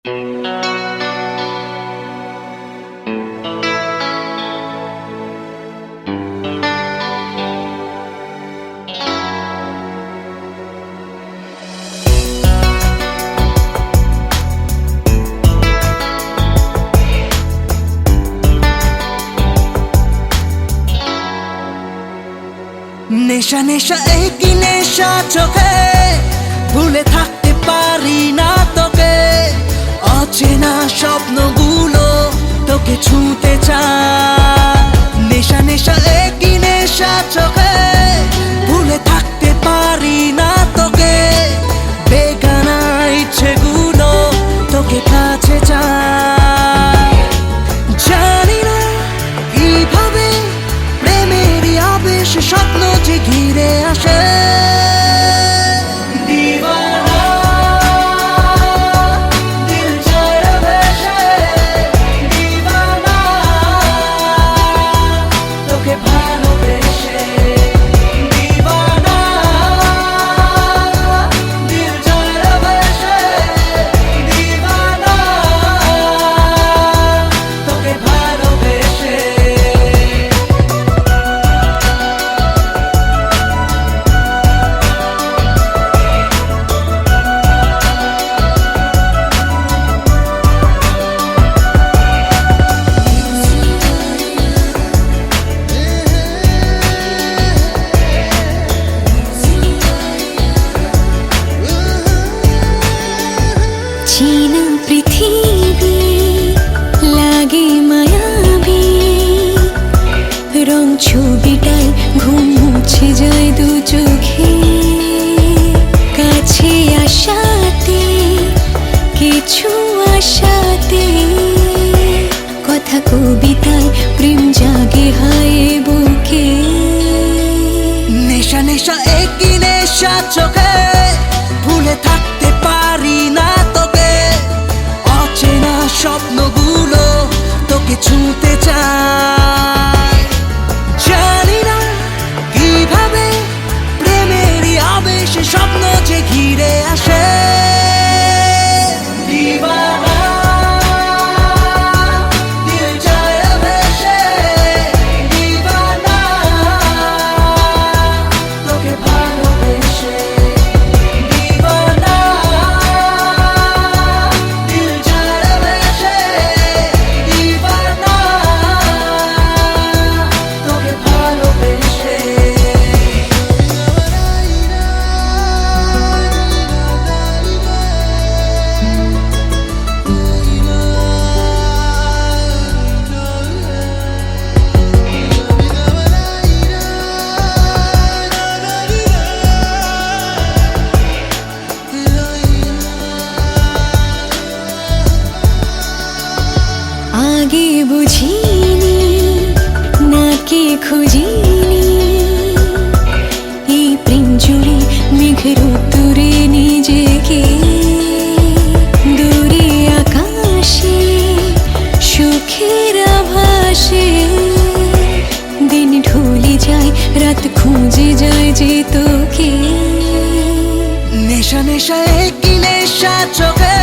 নেশা নেশা একই নেশা চোখে, ভুলে থাকতে পারি না তোকে। অচেনা স্বপ্নগুলো তোকে ছুঁতে চায়। নেশা নেশা একই নেশা চোখে, ভুলে থাকতে পারি না তোকে। বেগানা ইচ্ছেগুলো তোকে কাছে চায়। জানি না কিভাবে প্রেমেরই আবেশ স্বপ্ন যে ঘিরে আসে। চীনা পৃথিবী লাগে মায়াবী, রং ছবিটায় ঘুম মুছে যায় দু চোখে। কাছে আসাতে কিছু আশাতে, কথা কবিতায় প্রেম জাগে হায় বুকে। নেশা নেশা একই নেশা চোখে, ভুলে থাকতে পারি না তোকে। অচেনা স্বপ্নগুলো তোকে ছুঁতে চায়। জানি না কিভাবে প্রেমেরই আবেশ স্বপ্ন যে ঘিরে আসে। আগে বুঝিনি নাকি খুঁজিনি, এই প্রেম জুড়ে মেঘের উত্তরে নিজেকে। দূরে আকাশে সুখের আভাসে, দিন ঢলে যায় রাত খুঁজে যায় যে তোকে। নেশা নেশা একই নেশা চোখে,